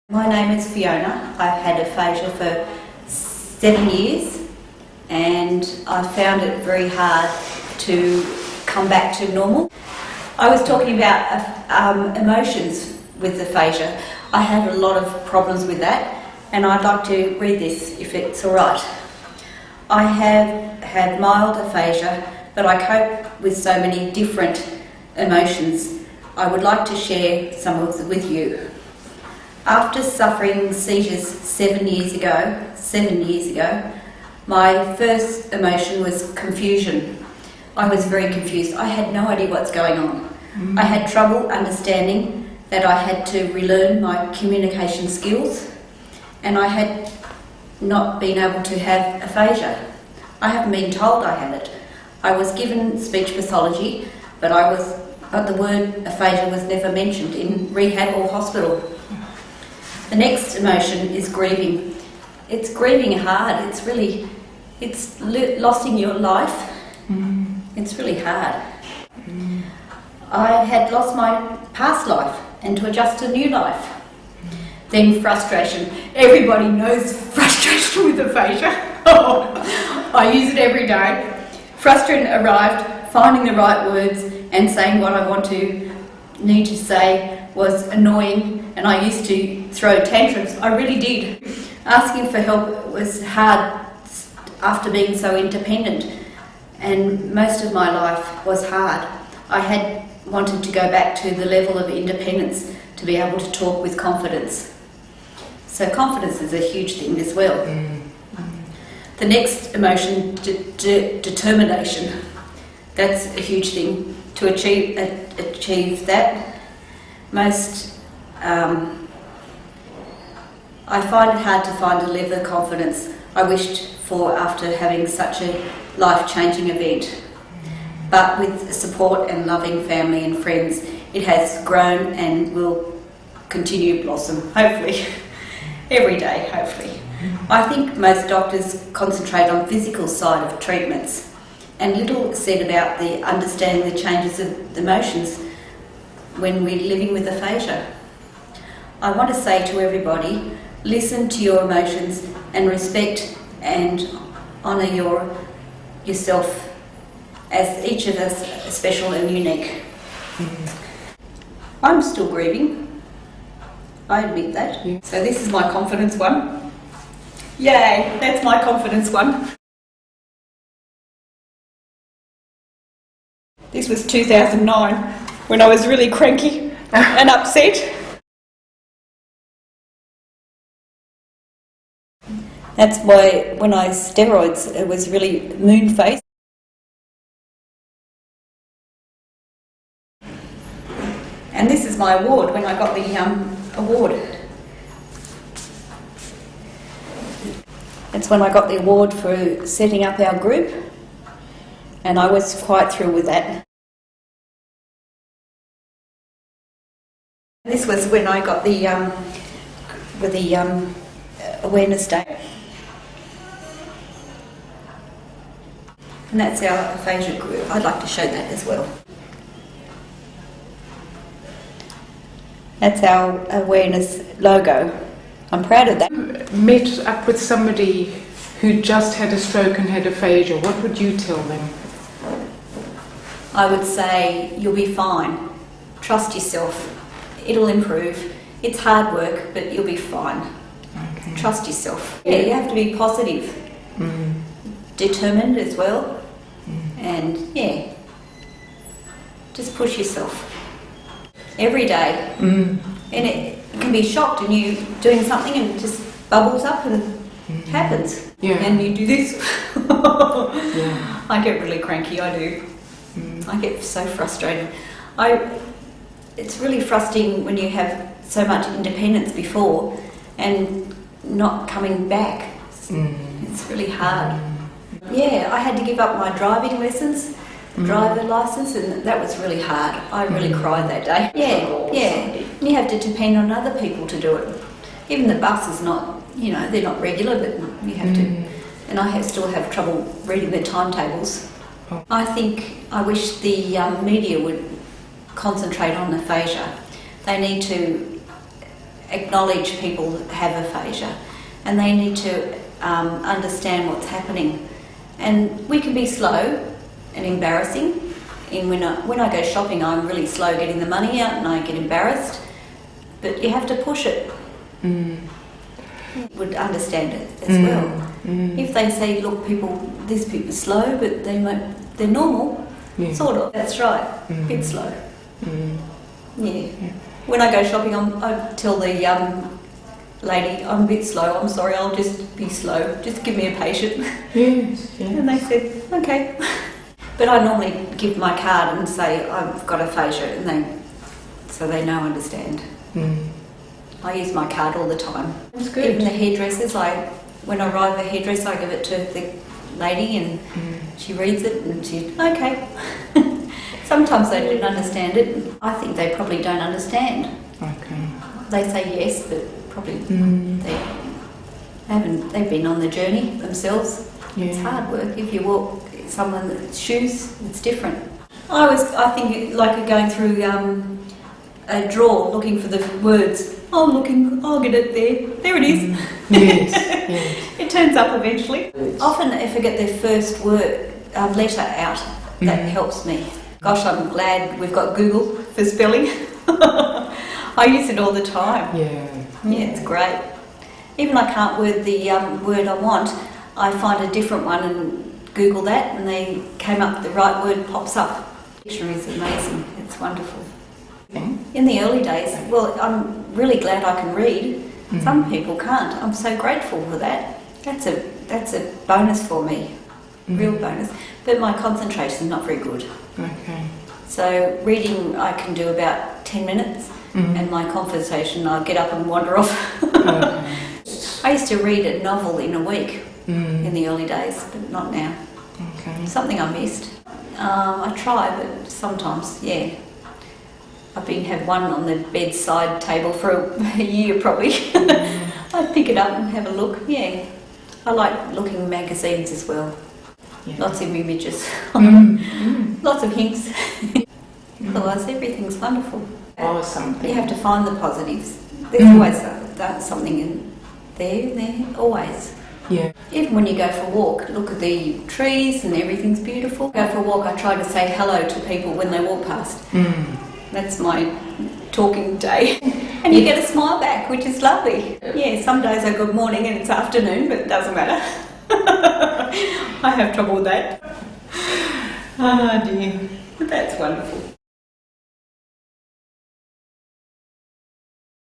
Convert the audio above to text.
My name is Fiona. I've had aphasia for 7 years and I found it very hard to come back to normal. I was talking about emotions with aphasia. I had a lot of problems with that and I'd like to read this if it's all right. I have had mild aphasia, but I cope with so many different emotions. I would like to share some of them with you. After suffering seizures 7 years ago, my first emotion was confusion. I was very confused. I had no idea what's going on. I had trouble understanding that I had to relearn my communication skills, and I had not been able to have aphasia. I haven't been told I had it. I was given speech pathology, but the word aphasia was never mentioned in rehab or hospital. The next emotion is grieving. It's grieving hard. It's losing your life. It's really hard. I had lost my past life and to adjust to a new life. Then frustration. Everybody knows frustration with aphasia. I use it every day. Frustration arrived, finding the right words and saying what I need to say was annoying, and I used to throw tantrums. I really did. Asking for help was hard after being so independent, and most of my life was hard. I had wanted to go back to the level of independence to be able to talk with confidence. So confidence is a huge thing as well. The next emotion, determination. That's a huge thing. To achieve that, I find it hard to find a level of confidence I wished for after having such a life-changing event. But with support and loving family and friends, it has grown and will continue to blossom, hopefully, every day, hopefully. I think most doctors concentrate on physical side of treatments and little said about the understanding the changes of the emotions when we're living with aphasia. I want to say to everybody, listen to your emotions and respect and honour yourself, as each of us are special and unique. I'm still grieving. I admit that. Yeah. So this is my confidence one. Yay, that's my confidence one. This was 2009, when I was really cranky and upset. That's why when I steroids, it was really moon face. And this is my award, when I got the award. That's when I got the award for setting up our group, and I was quite thrilled with that. This was when I got the awareness day. And that's our aphasia group. I'd like to show that as well. That's our awareness logo. I'm proud of that. Met up with somebody who just had a stroke and had aphasia, what would you tell them? I would say you'll be fine. Trust yourself. It'll improve. It's hard work, but you'll be fine. Okay. Trust yourself. Yeah, you have to be positive. Determined as well. And yeah, just push yourself every day. And it can be shocked and you doing something and it just bubbles up and it happens. Yeah. And you do this. Yeah. I get really cranky, I do. I get so frustrated. It's really frustrating when you have so much independence before and not coming back. It's really hard. Yeah, I had to give up my driving lessons, driver licence, and that was really hard. I really cried that day. Yeah. You have to depend on other people to do it. Even the bus is not, they're not regular, but you have to. And I still have trouble reading the timetables. I wish the media would concentrate on aphasia. They need to acknowledge people have aphasia, and they need to understand what's happening. And we can be slow and embarrassing. When I go shopping, I'm really slow getting the money out and I get embarrassed. But you have to push it. Would understand it as well. If they say, look, these people are slow, but they're normal, sort of. That's right, a bit slow. Yeah. When I go shopping, I tell the lady, I'm a bit slow, I'm sorry, I'll just be slow, just give me a patient. Yes. And they said, okay. But I normally give my card and say, I've got aphasia, and so they know, understand. I use my card all the time. That's good. Even the hairdressers, when I arrive at a hairdresser, I give it to the lady and she reads it and she's okay. Sometimes they don't understand it. I think they probably don't understand. Okay. They say yes, but probably they've been on the journey themselves. Yeah. It's hard work. If you walk someone's shoes, it's different. I think like going through a drawer looking for the words. I'll get it there. There it is. Yes. It turns up eventually. Often if I get the first letter out, that helps me. Gosh, I'm glad we've got Google for spelling. I use it all the time. Yeah, it's great. Even I can't word the word I want, I find a different one and Google that, and they came up, the right word pops up. Dictionary is amazing. It's wonderful. In the early days, well, I'm really glad I can read. Some people can't. I'm so grateful for that. That's a bonus for me, real bonus. But my concentration's not very good. Okay. So reading I can do about 10 minutes, and my conversation I'll get up and wander off. Okay. I used to read a novel in a week in the early days, but not now. Okay. Something I missed. I try, but sometimes, I've had one on the bedside table for a year probably. I'd pick it up and have a look. Yeah, I like looking at magazines as well. Lots of images, lots of hints. Otherwise, everything's wonderful. Or something. You have to find the positives. There's always something in there, always. Yeah. Even when you go for a walk, look at the trees and everything's beautiful. Go for a walk, I try to say hello to people when they walk past. That's my talking day. And you get a smile back, which is lovely. Yeah, some days are good morning and it's afternoon, but it doesn't matter. I have trouble with that. Oh dear, but that's wonderful.